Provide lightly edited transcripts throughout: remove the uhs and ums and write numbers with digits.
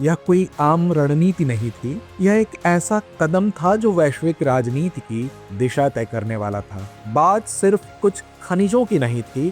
यह कोई आम रणनीति नहीं थी, यह एक ऐसा कदम था जो वैश्विक राजनीति की दिशा तय करने वाला था। बात सिर्फ कुछ खनिजों की नहीं थी,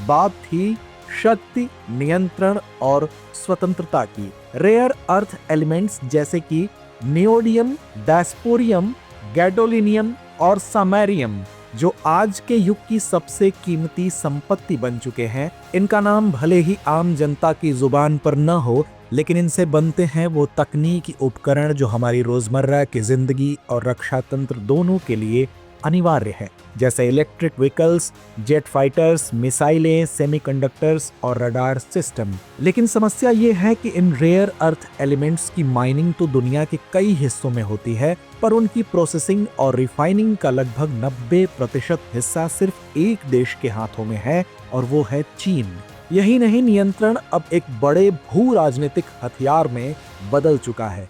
बात थी शक्ति, नियंत्रण और स्वतंत्रता की। रेयर अर्थ एलिमेंट्स जैसे कि नियोडियम, डायस्पोरियम, गैडोलिनियम और समैरियम, जो आज के युग की सबसे कीमती संपत्ति बन चुके हैं, इनका नाम भले ही आम जनता की जुबान पर न हो, लेकिन इनसे बनते हैं वो तकनीकी उपकरण जो हमारी रोजमर्रा की जिंदगी और रक्षा तंत्र दोनों के लिए अनिवार्य है, जैसे इलेक्ट्रिक व्हीकल्स, जेट फाइटर्स, मिसाइलें, सेमीकंडक्टर्स और रडार सिस्टम। लेकिन समस्या ये है कि इन रेयर अर्थ एलिमेंट्स की माइनिंग तो दुनिया के कई हिस्सों में होती है, पर उनकी प्रोसेसिंग और रिफाइनिंग का लगभग 90% हिस्सा सिर्फ एक देश के हाथों में है, और वो है चीन। यही नहीं, नियंत्रण अब एक बड़े भू राजनीतिक हथियार में बदल चुका है।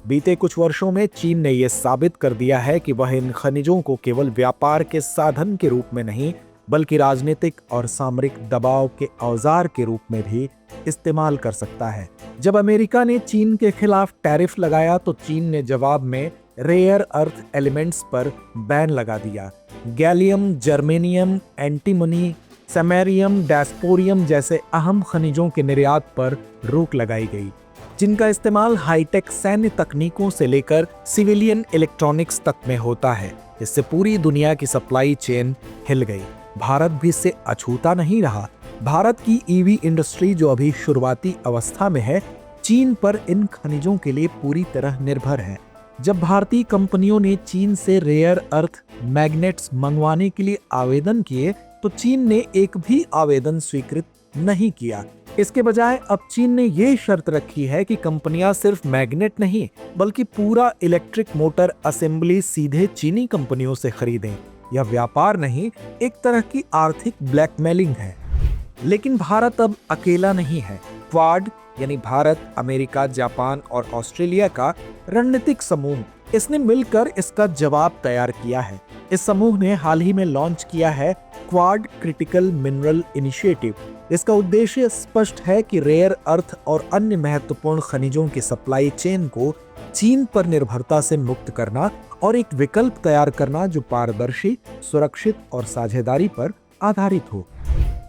बीते कुछ वर्षों में चीन ने यह साबित कर दिया है कि वह इन खनिजों को केवल व्यापार के साधन के रूप में नहीं, बल्कि राजनीतिक और सामरिक दबाव के औजार के रूप में भी इस्तेमाल कर सकता है। जब अमेरिका ने चीन के खिलाफ टैरिफ लगाया तो चीन ने जवाब में रेयर अर्थ एलिमेंट्स पर बैन लगा दिया। गैलियम, जर्मेनियम, एंटीमनी, समैरियम, डायस्पोरियम जैसे अहम खनिजों के निर्यात पर रोक लगाई गई, जिनका इस्तेमाल हाईटेक सैन्य तकनीकों से लेकर सिविलियन इलेक्ट्रॉनिक्स तक में होता है। इससे पूरी दुनिया की सप्लाई चेन हिल गई। भारत भी इससे अछूता नहीं रहा। भारत की ईवी इंडस्ट्री जो अभी शुरुआती अवस्था में है, चीन पर इन खनिजों के लिए पूरी तरह निर्भर है। जब भारतीय कंपनियों ने चीन से रेयर अर्थ मैग्नेट्स मंगवाने के लिए आवेदन किए, तो चीन ने एक भी आवेदन स्वीकृत नहीं किया। इसके बजाय अब चीन ने ये शर्त रखी है कि कंपनियां सिर्फ मैग्नेट नहीं, बल्कि पूरा इलेक्ट्रिक मोटर असेंबली सीधे चीनी कंपनियों से खरीदें। यह व्यापार नहीं, एक तरह की आर्थिक ब्लैकमेलिंग है। लेकिन भारत अब अकेला नहीं है। क्वाड यानी भारत, अमेरिका, जापान और ऑस्ट्रेलिया का रणनीतिक समूह, इसने मिलकर इसका जवाब तैयार किया है। इस समूह ने हाल ही में लॉन्च किया है क्वाड क्रिटिकल मिनरल इनिशिएटिव। इसका उद्देश्य स्पष्ट है कि रेयर अर्थ और अन्य महत्वपूर्ण खनिजों की सप्लाई चेन को चीन पर निर्भरता से मुक्त करना और एक विकल्प तैयार करना जो पारदर्शी, सुरक्षित और साझेदारी पर आधारित हो।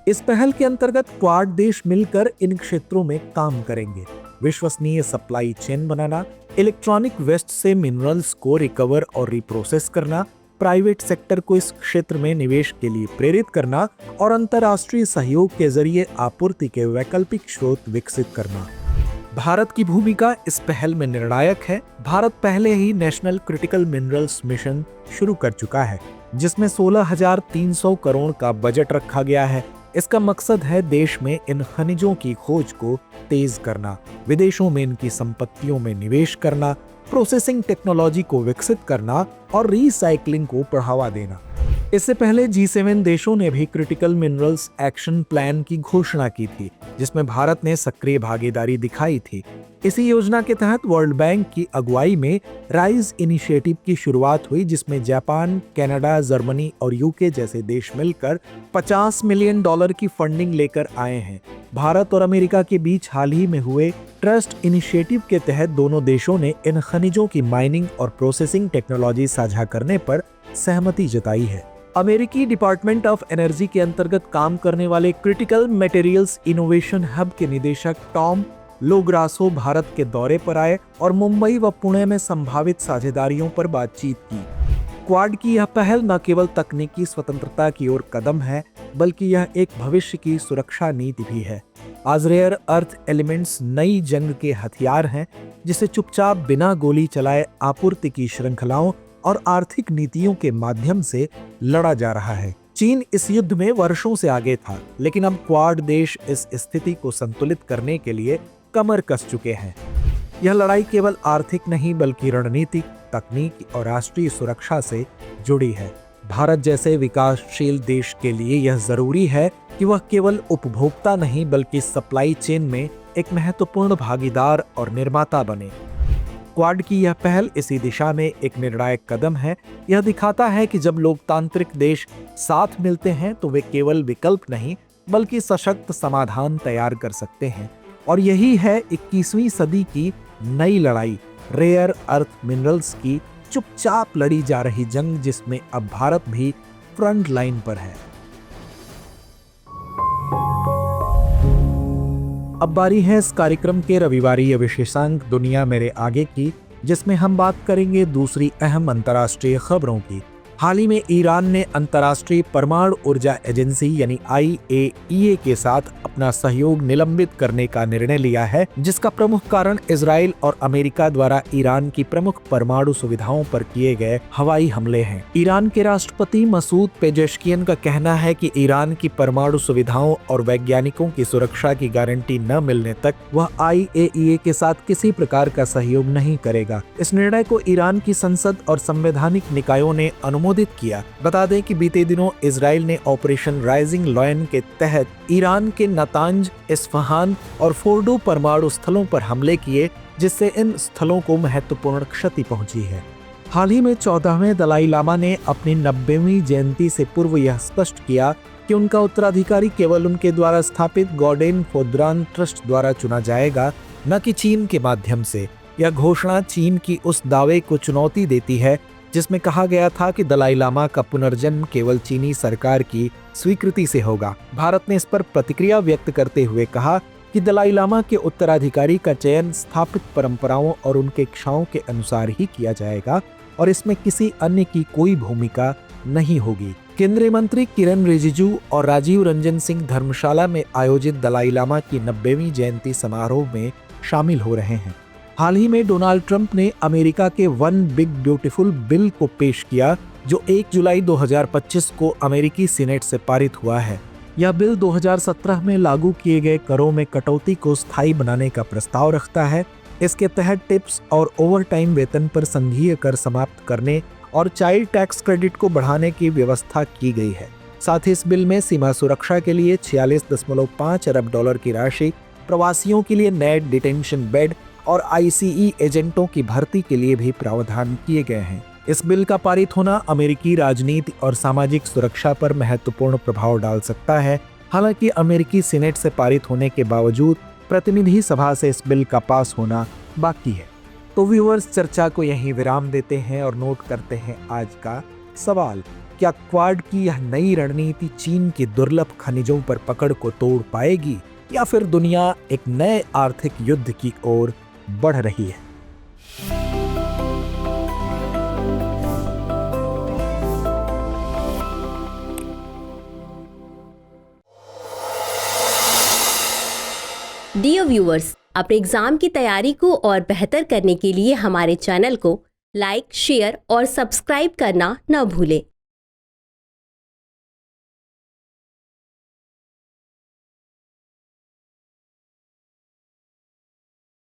इस पहल के अंतर्गत क्वाड देश मिलकर इन क्षेत्रों में काम करेंगे। विश्वसनीय सप्लाई चेन बनाना, इलेक्ट्रॉनिक वेस्ट से मिनरल्स को रिकवर और रिप्रोसेस करना, प्राइवेट सेक्टर को इस क्षेत्र में निवेश के लिए प्रेरित करना और अंतर्राष्ट्रीय सहयोग के जरिए आपूर्ति के वैकल्पिक स्रोत विकसित करना। भारत की भूमिका इस पहल में निर्णायक है। भारत पहले ही नेशनल क्रिटिकल मिनरल्स मिशन शुरू कर चुका है, जिसमें 16,300 करोड़ का बजट रखा गया है। इसका मकसद है देश में इन खनिजों की खोज को तेज करना, विदेशों में इनकी संपत्तियों में निवेश करना, प्रोसेसिंग टेक्नोलॉजी को विकसित करना और रीसाइक्लिंग को बढ़ावा देना। इससे पहले G7 देशों ने भी क्रिटिकल मिनरल्स एक्शन प्लान की घोषणा की थी, जिसमें भारत ने सक्रिय भागीदारी दिखाई थी। इसी योजना के तहत वर्ल्ड बैंक की अगुवाई में राइज इनिशिएटिव की शुरुआत हुई, जिसमें जापान, कनाडा, जर्मनी और यूके जैसे देश मिलकर $50 मिलियन की फंडिंग लेकर आए हैं। भारत और अमेरिका के बीच हाल ही में हुए ट्रस्ट इनिशिएटिव के तहत दोनों देशों ने इन खनिजों की माइनिंग और प्रोसेसिंग टेक्नोलॉजी साझा करने पर सहमति जताई है। अमेरिकी डिपार्टमेंट ऑफ एनर्जी के अंतर्गत काम करने वाले क्रिटिकल मटेरियल्स इनोवेशन हब के निदेशक टॉम लोग्रासो भारत के दौरे पर आए और मुंबई व पुणे में संभावित साझेदारियों पर बातचीत की। क्वाड की यह पहल न केवल तकनीकी स्वतंत्रता की ओर कदम है, बल्कि यह एक भविष्य की सुरक्षा नीति भी है। आज रेयर अर्थ एलिमेंट्स नई जंग के हथियार हैं, जिसे चुपचाप बिना गोली चलाए आपूर्ति की श्रृंखलाओं और आर्थिक नीतियों के माध्यम से लड़ा जा रहा है। चीन इस युद्ध में वर्षों से आगे था, लेकिन अब क्वाड देश इस स्थिति को संतुलित करने के लिए कमर कस चुके हैं। यह लड़ाई केवल आर्थिक नहीं, बल्कि रणनीतिक, तकनीक और राष्ट्रीय सुरक्षा से जुड़ी है। भारत जैसे विकासशील देश के लिए यह जरूरी है कि वह केवल उपभोक्ता नहीं, बल्कि सप्लाई चेन में एक महत्वपूर्ण भागीदार और निर्माता बने। क्वाड की यह पहल इसी दिशा में एक निर्णायक कदम है। यह दिखाता है कि जब लोकतांत्रिक देश साथ मिलते हैं तो वे केवल विकल्प नहीं, बल्कि सशक्त समाधान तैयार कर सकते हैं। और यही है 21वीं सदी की नई लड़ाई, रेयर अर्थ मिनरल्स की चुपचाप लड़ी जा रही जंग, जिसमें अब भारत भी फ्रंट लाइन पर है। अब बारी है इस कार्यक्रम के रविवारी विशेषांक दुनिया मेरे आगे की, जिसमें हम बात करेंगे दूसरी अहम अंतर्राष्ट्रीय खबरों की। हाल ही में ईरान ने अंतर्राष्ट्रीय परमाणु ऊर्जा एजेंसी यानी IAEA के साथ अपना सहयोग निलंबित करने का निर्णय लिया है, जिसका प्रमुख कारण इजराइल और अमेरिका द्वारा ईरान की प्रमुख परमाणु सुविधाओं पर किए गए हवाई हमले हैं। ईरान के राष्ट्रपति मसूद पेजेश्कियन का कहना है कि ईरान की परमाणु सुविधाओं और वैज्ञानिकों की सुरक्षा की गारंटी न मिलने तक वह IAEA के साथ किसी प्रकार का सहयोग नहीं करेगा। इस निर्णय को ईरान की संसद और संवैधानिक निकायों ने अनुमोदित किया। बता दें कि बीते दिनों इजराइल ने ऑपरेशन राइजिंग लायन के तहत ईरान के नातांज, इस्फहान और फोर्डो परमाणु स्थलों पर हमले किए, जिससे इन स्थलों को महत्वपूर्ण क्षति पहुंची है। हाल ही में 14वें दलाई लामा ने अपनी 90वीं जयंती से पूर्व यह स्पष्ट किया कि उनका उत्तराधिकारी केवल उनके द्वारा स्थापित गॉडेन फोद्रान ट्रस्ट द्वारा चुना जाएगा, न कि चीन के माध्यम से। यह घोषणा चीन की उस दावे को चुनौती देती है जिसमें कहा गया था कि दलाई लामा का पुनर्जन्म केवल चीनी सरकार की स्वीकृति से होगा। भारत ने इस पर प्रतिक्रिया व्यक्त करते हुए कहा कि दलाई लामा के उत्तराधिकारी का चयन स्थापित परंपराओं और उनके इच्छाओं के अनुसार ही किया जाएगा और इसमें किसी अन्य की कोई भूमिका नहीं होगी। केंद्रीय मंत्री किरण रिजिजू और राजीव रंजन सिंह धर्मशाला में आयोजित दलाई लामा की 90वीं जयंती समारोह में शामिल हो रहे हैं। हाल ही में डोनाल्ड ट्रंप ने अमेरिका के वन बिग ब्यूटीफुल बिल को पेश किया, जो 1 जुलाई 2025 को अमेरिकी सीनेट से पारित हुआ है। यह बिल 2017 में लागू किए गए करों में कटौती को स्थायी बनाने का प्रस्ताव रखता है। इसके तहत टिप्स और ओवरटाइम वेतन पर संघीय कर समाप्त करने और चाइल्ड टैक्स क्रेडिट को बढ़ाने की व्यवस्था की गई है। साथ ही इस बिल में सीमा सुरक्षा के लिए 46.5 अरब डॉलर की राशि, प्रवासियों के लिए नए डिटेंशन बेड और ICE एजेंटों की भर्ती के लिए भी प्रावधान किए गए हैं। इस बिल का पारित होना अमेरिकी राजनीति और सामाजिक सुरक्षा पर महत्वपूर्ण प्रभाव डाल सकता है। हालांकि अमेरिकी सीनेट से पारित होने के बावजूद प्रतिनिधि सभा से इस बिल का पास होना बाकी है। तो व्यूअर्स, चर्चा को यहीं विराम देते हैं और नोट करते हैं आज का सवाल। क्या क्वाड की यह नई रणनीति चीन की दुर्लभ खनिजों पर पकड़ को तोड़ पाएगी, या फिर दुनिया एक नए आर्थिक युद्ध की ओर बढ़ रही है? डियर व्यूअर्स, अपने एग्जाम की तैयारी को और बेहतर करने के लिए हमारे चैनल को लाइक, शेयर और सब्सक्राइब करना न भूलें।